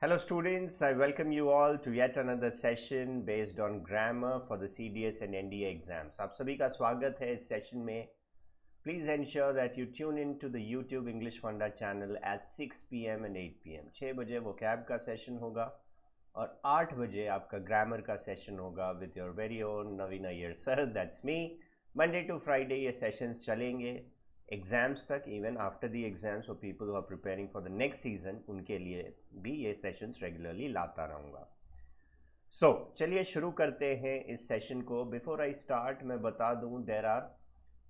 Hello students, I welcome you all to yet another session based on grammar for the CDS and NDA exams. आप सभी का स्वागत है इस session में. Please ensure that you tune in to the YouTube English Funda channel at 6 PM and 8 PM. 6 बजे vocab का session होगा और 8 बजे आपका ग्रामर का सेशन होगा with your very own Naveen Iyer sir, that's me. Monday to Friday ये सेशंस चलेंगे एग्ज़ाम्स तक, even after the exams for people who are preparing for the next season, उनके लिए भी ये सेशंस रेगुलरली लाता रहूँगा. सो चलिए शुरू करते हैं इस सेशन को. बिफोर आई स्टार्ट मैं बता दूँ, there are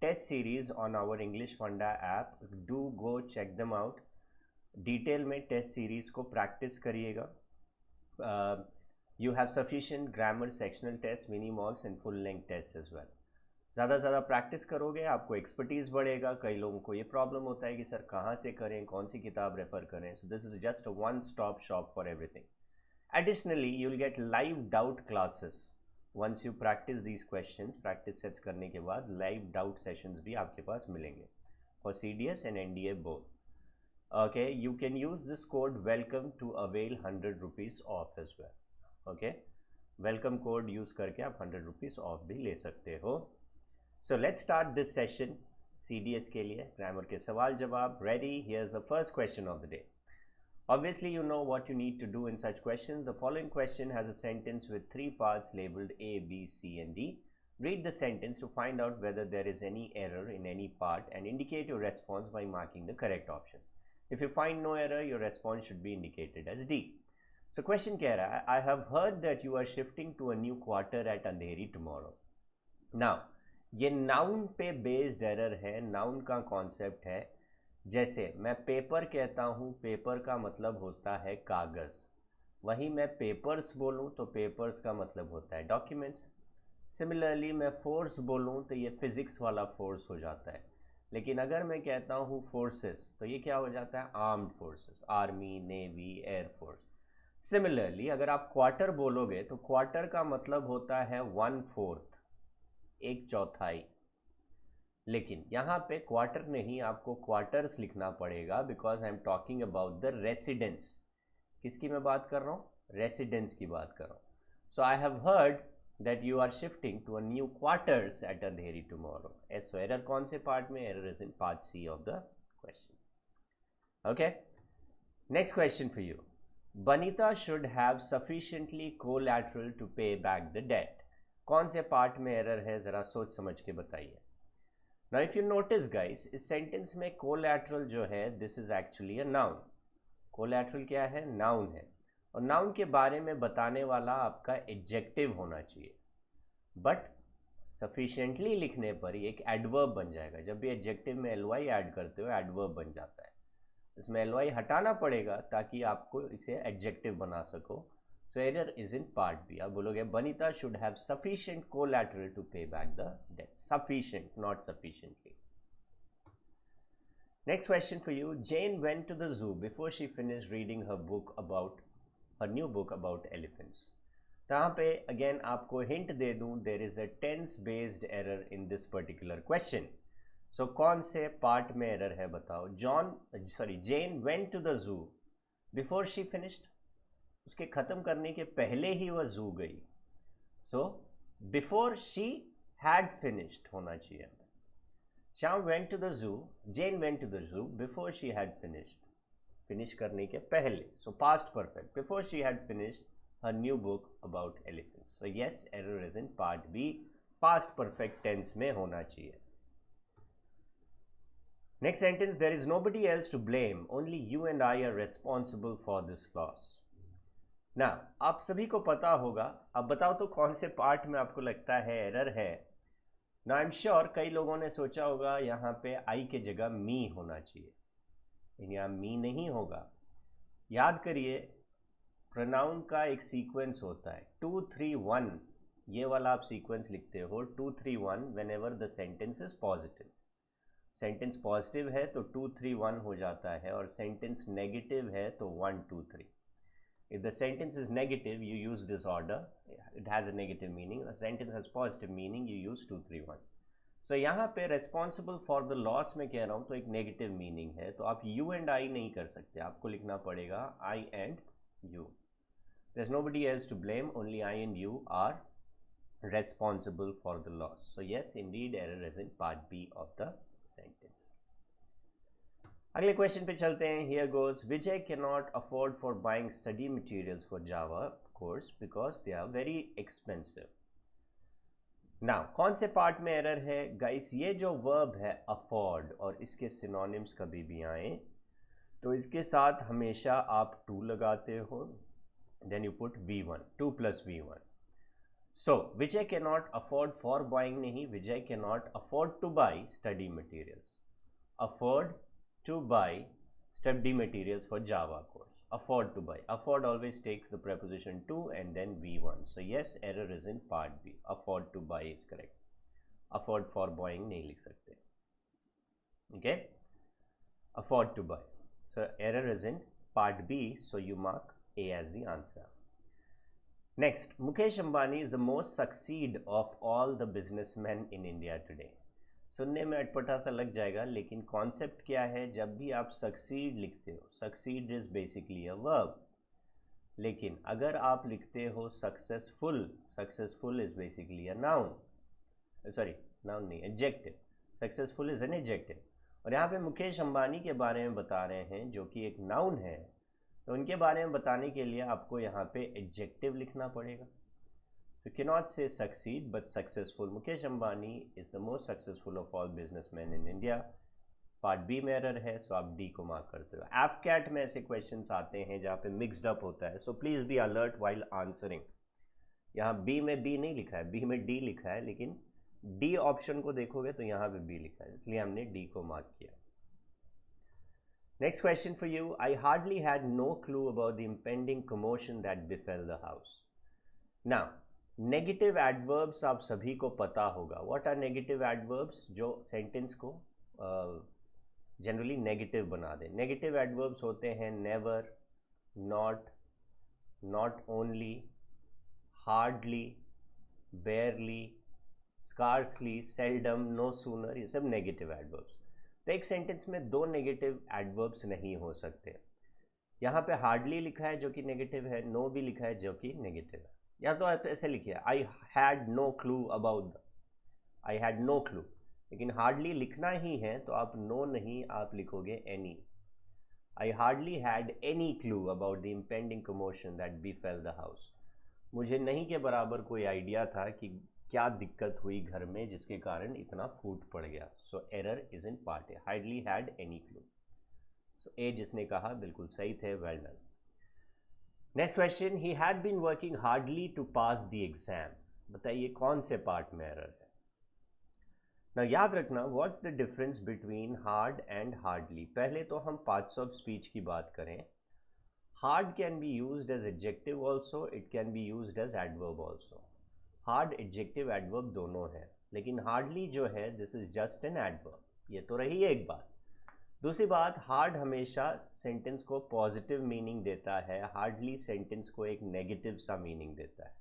test series on our English funda app. Do go check them out. Detail में टेस्ट सीरीज़ को प्रैक्टिस करिएगा. You have sufficient grammar sectional test, mini mocks and full length test as well. ज़्यादा से ज़्यादा practice करोगे आपको expertise बढ़ेगा. कई लोगों को ये प्रॉब्लम होता है कि सर कहाँ से करें, कौन सी किताब रेफ़र करें. So this is just a one stop shop for everything. Additionally you will get live doubt classes once you practice these questions. Practice sets करने के बाद लाइव डाउट सेशंस भी आपके पास मिलेंगे for CDS and NDA both. Okay, you can use this code welcome to avail 100 rupees of as well. Okay, welcome code use करके आप 100 rupees of भी ले सकते हो. So let's start this session. CDS के लिए ग्रामर के सवाल जवाब. Ready? Here's the first question of the day. Obviously you know what you need to do in such questions. The following question has a sentence with 3 parts labeled A, B, C and D. Read the sentence to find out whether there is any error in any part and indicate your response by marking the correct option. If you find no error, your response should be indicated as D. So question कह रहा है, I have heard that you are shifting to a new quarter at Andheri tomorrow. Now ये noun पे based error है. Noun का concept है, जैसे मैं पेपर कहता हूँ, पेपर का मतलब होता है कागज़. वहीं मैं पेपर्स बोलूँ तो पेपर्स का मतलब होता है डॉक्यूमेंट्स. सिमिलरली मैं फोर्स बोलूँ तो ये फिज़िक्स वाला फोर्स हो जाता है. लेकिन अगर मैं कहता हूँ फोर्सेस तो ये क्या हो जाता है, armed forces, army, navy, air force. Similarly अगर आप क्वार्टर बोलोगे तो क्वार्टर का मतलब होता है 1/4, एक चौथाई. लेकिन यहाँ पे क्वार्टर नहीं, आपको क्वार्टर्स लिखना पड़ेगा because I am talking about the residence. किसकी मैं बात कर रहा हूँ, रेसिडेंस की बात कर रहा हूँ. So I have heard that you are shifting to a new quarters at Andheri tomorrow. So error कौन से पार्ट में, error is in part C of the question. Okay, next question for you. Banita should have sufficiently collateral to pay back the debt. कौन से part में error है, ज़रा सोच समझ के बताइए. Now if you notice guys, इस सेंटेंस में कोलैटरल जो है this is actually a noun. Collateral क्या है, नाउन है. और नाउन के बारे में बताने वाला आपका एडजेक्टिव होना चाहिए. बट सफिशिएंटली लिखने पर ये एक एडवर्ब बन जाएगा. जब भी एडजेक्टिव में ly ऐड करते हो एडवर्ब बन जाता है. इसमें ly हटाना पड़ेगा ताकि आपको इसे एडजेक्टिव बना सको. So error is in part B. आप बोलोगे Banita should have sufficient collateral to pay back the debt. Sufficient, not sufficiently. Next question for you. Jane went to the zoo before she finished reading her new book about elephants. यहाँ पे again आपको hint दे दूँ, there is a tense based error in this particular question. So कौन से part में error है बताओ. Jane went to the zoo before she finished. उसके ख़त्म करने के पहले ही वह जू गई. So before she had finished होना चाहिए. Shyam went to the zoo, Jane went to the zoo before she had finished. Finish करने के पहले. So past perfect, before she had finished her new book about elephants. So yes, error is in part B. Past perfect tense में होना चाहिए. Next sentence, there is nobody else to blame, only you and I are responsible for this loss. ना आप सभी को पता होगा. अब बताओ तो कौन से पार्ट में आपको लगता है एरर है. ना आई एम श्योर कई लोगों ने सोचा होगा यहाँ पे आई के जगह मी होना चाहिए, लेकिन यहाँ मी नहीं होगा. याद करिए, प्रोनाउन का एक सीक्वेंस होता है 2 3 1. ये वाला आप सीक्वेंस लिखते हो 2 3 1 when ever the sentence is positive. Sentence positive है तो 2 3 1 हो जाता है, और सेंटेंस नेगेटिव है तो 1 2 3. If the sentence is negative, you use this order. It has a negative meaning. The sentence has positive meaning. You use 2 3 1. So यहाँ पे responsible for the loss में कह रहा हूँ तो एक negative meaning है, तो आप you and I नहीं कर सकते. आपको लिखना पड़ेगा I and you. There's nobody else to blame, only I and you are responsible for the loss. So yes, indeed, error is in part B of the sentence. अगले question पे चलते हैं. Here goes. Vijay cannot afford for buying study materials for Java course because they are very expensive. Now, कौन से part में error है guys? ये जो वर्ब है afford और इसके सिनोनिम्स कभी भी आए तो इसके साथ हमेशा आप to लगाते हो, then you put V1, 2 plus V1. So, Vijay cannot afford for buying नहीं, Vijay cannot afford to buy study materials. Afford to buy study materials for Java course. Afford to buy. Afford always takes the preposition to and then V1. So yes, error is in part B. Afford to buy is correct. Afford for buying नहीं लिख सकते. Okay? Afford to buy. So error is in part B. So you mark A as the answer. Next, Mukesh Ambani is the most succeed of all the businessmen in India today. सुनने में अटपटा सा लग जाएगा, लेकिन concept क्या है? जब भी आप सक्सीड लिखते हो, succeed is basically a verb, लेकिन अगर आप लिखते हो successful, successful is basically a noun, sorry noun नहीं, adjective. Successful is an adjective. और यहाँ पे मुकेश अंबानी के बारे में बता रहे हैं जो कि एक नाउन है, तो उनके बारे में बताने के लिए आपको यहाँ पे एडजेक्टिव लिखना पड़ेगा. So you cannot say succeed but successful. Mukesh Ambani is the most successful of all businessmen in India. Part B में एरर है, सो आप डी को मार्क करते हो. एफकैट में ऐसे क्वेश्चंस आते हैं जहाँ पे मिक्सड अप होता है, so please be alert while answering. यहाँ बी में बी नहीं लिखा है, बी में डी लिखा है, लेकिन डी ऑप्शन को देखोगे तो यहाँ पे बी लिखा है, इसलिए हमने डी को मार्क किया. Next question for you. I hardly had no clue about the impending commotion that befell the house. Now negative adverbs आप सभी को पता होगा. What are negative adverbs? जो सेंटेंस को जनरली नेगेटिव बना दें. नेगेटिव एडवर्ब्स होते हैं never, not, not only, hardly, barely, scarcely, seldom, no sooner, ये सब नेगेटिव एडवर्ब्स. तो एक सेंटेंस में दो नेगेटिव एडवर्ब्स नहीं हो सकते. यहाँ पे हार्डली लिखा है जो कि नेगेटिव है, नो भी लिखा है जो कि नेगेटिव है. या तो आप ऐसे लिखिए I had no clue about the, I had no clue, लेकिन हार्डली लिखना ही है तो आप नो नहीं, आप लिखोगे any. I hardly had any clue about the impending commotion that befell the house. मुझे नहीं के बराबर कोई आइडिया था कि क्या दिक्कत हुई घर में जिसके कारण इतना फूट पड़ गया. So error is in part A. Hardly had any clue. So A जिसने कहा बिल्कुल सही थे, well done. Next question. He had been working hardly to pass the exam. बताइए कौन से पार्ट में एरर है? ना याद रखना, what's the difference between hard and hardly. पहले तो हम पार्ट्स ऑफ स्पीच की बात करें. Hard can be used as adjective also, it can be used as adverb also. Hard adjective adverb दोनों है, लेकिन हार्डली जो है this is just an adverb. ये तो रही एक बात. दूसरी बात, हार्ड हमेशा सेंटेंस को पॉजिटिव मीनिंग देता है, हार्डली सेंटेंस को एक नेगेटिव सा मीनिंग देता है.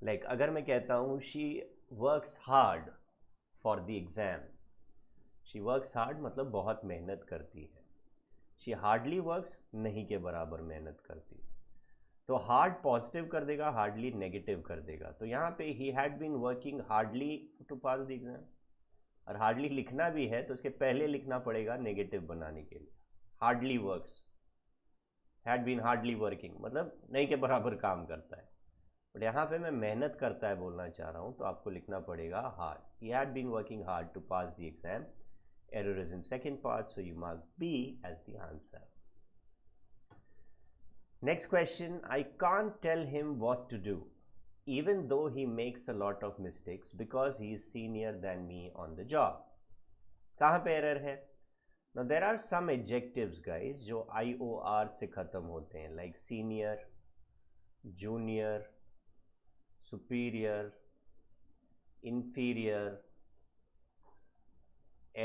लाइक अगर मैं कहता हूँ she works hard for the exam, she works hard मतलब बहुत मेहनत करती है. शी हार्डली वर्क्स नहीं के बराबर मेहनत करती है. तो हार्ड पॉजिटिव कर देगा, हार्डली नेगेटिव कर देगा. तो यहाँ पे he had been working hardly to pass the exam, और हार्डली लिखना भी है तो उसके पहले लिखना पड़ेगा नेगेटिव बनाने के लिए. Hardly works, had been hardly working मतलब नहीं के बराबर काम करता है, बट यहाँ पे मैं मेहनत करता है बोलना चाह रहा हूँ, तो आपको लिखना पड़ेगा hard. He had been working hard to pass the exam. Error is in second part, so you mark B as the answer. Next question. I can't tell him what to do, even though he makes a lot of mistakes because he is senior than me on the job. कहाँ पे error है? Now there are some adjectives guys जो IOR से ख़त्म होते हैं, like senior, junior, superior, inferior,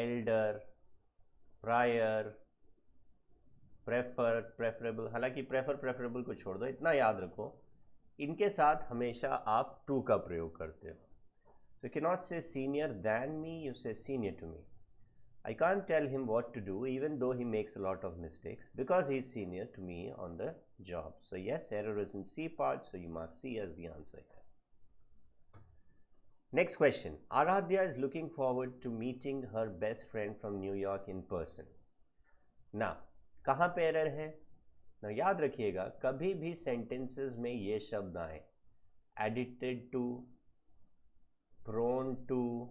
elder, prior, prefer, preferable. हालांकि prefer preferable को छोड़ दो, इतना याद रखो इनके साथ हमेशा आप टू का प्रयोग करते हो. So can not say senior than me, you say senior to me. I can't tell him what to do even though he makes a lot of mistakes because he's senior to me on the job. So yes, error is in C part, so you mark C as the answer here. Next question. Aradhya is looking forward to meeting her best friend from New York in person. Now, कहाँ पे error है? Now याद रखिएगा, कभी भी sentences में ये शब्द आए, addicted to, prone to,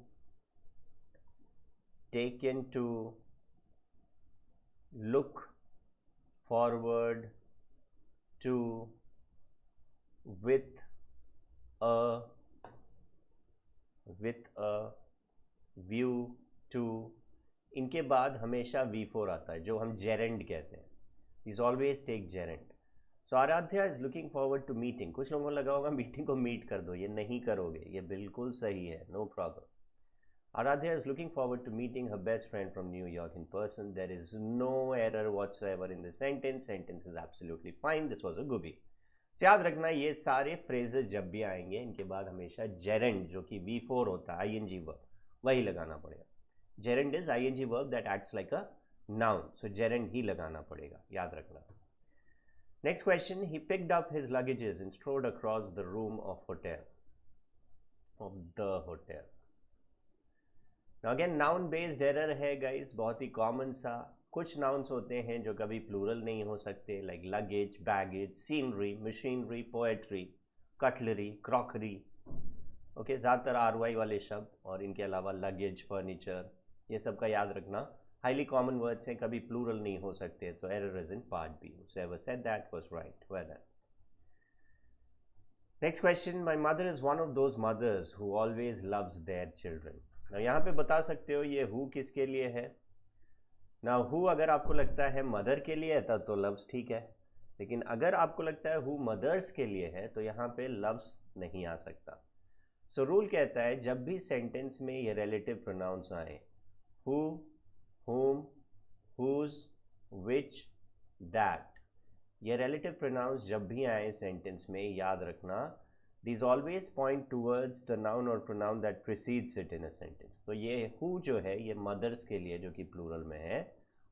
taken to, look forward to, with a view to, इनके बाद हमेशा V4 आता है जो हम gerund कहते हैं. These always take gerund. So Aaradhya is looking forward to meeting. कुछ लोगों को लगा होगा मीटिंग को मीट कर दो, ये नहीं करोगे, ये बिल्कुल सही है, no problem. Aradhya is looking forward to meeting her best friend from New York in person. There is no error whatsoever in the sentence. Sentence is absolutely fine. This was a goobie. So याद रखना, ये सारे phrases जब भी आएंगे इनके बाद हमेशा gerund जो कि V4 होता है, ing verb, वही लगाना पड़ेगा. Gerund is ing verb that acts like a noun. So gerund ही लगाना पड़ेगा, याद रखना. Next question. He picked up his luggages and strode across the room of the hotel. Now again, noun based error है guys, बहुत ही common सा. कुछ nouns होते हैं जो कभी plural नहीं हो सकते, like luggage, baggage, scenery, machinery, poetry, cutlery, crockery. Okay, ज़्यादातर RY वाले शब्द और इनके अलावा luggage, furniture, ये सब का याद रखना. Highly common words हैं, कभी plural नहीं हो सकते, so error is in part B. Whoever said that was right. Well done. Next question. My mother is one of those mothers who always loves their children. Now यहाँ पे बता सकते हो ये who किसके लिए है. Now who अगर आपको लगता है mother के लिए है तब तो loves ठीक है, लेकिन अगर आपको लगता है who mothers के लिए है तो यहाँ पे loves नहीं आ सकता. So rule कहता है जब भी sentence में ये relative pronouns आए, who, whom, whose, which, that, ये relative pronouns जब भी आए sentence में, याद रखना, these always point towards the noun or pronoun that precedes it in a sentence. तो ये who जो है ये mothers के लिए जो कि plural में है,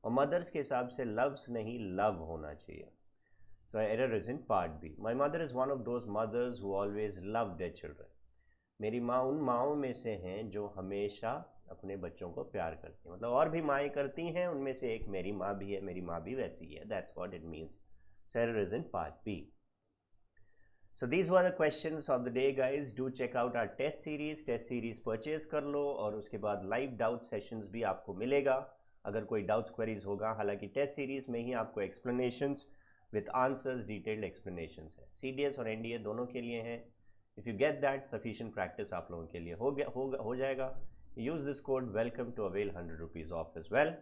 और mothers के हिसाब से loves नहीं love होना चाहिए. So error is in part B. My mother is one of those mothers who always love their children. मेरी माँ उन माँओं में से हैं जो हमेशा अपने बच्चों को प्यार करती हैं. मतलब और भी माएँ करती हैं, उनमें से एक मेरी माँ भी है, मेरी माँ भी वैसी है. That's what it means. So error is in part B. So these were the questions of the day guys. Do check out our test series. Test series purchase कर लो और उसके बाद live doubt sessions भी आपको मिलेगा अगर कोई doubts queries होगा. हालांकि test series में ही आपको explanations with answers, detailed explanations है. CDS और NDA दोनों के लिए हैं. If you get that, sufficient practice आप लोगों के लिए हो जाएगा. Use this code welcome to avail 100 rupees off as well.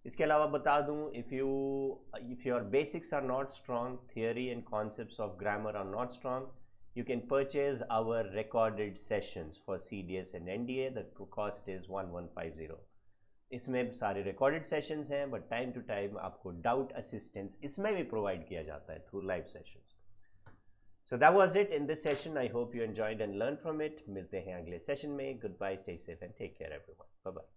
इसके अलावा बता दूं, if your basics are not strong, theory and concepts of grammar are not strong, you can purchase our recorded sessions for CDS and NDA. The cost is 1150. इसमें सारे recorded sessions हैं, but time to time आपको doubt assistance इसमें भी provide किया जाता है through live sessions. So that was it in this session. I hope you enjoyed and learned from it. मिलते हैं अगले session में. Goodbye, stay safe and take care everyone. Bye bye.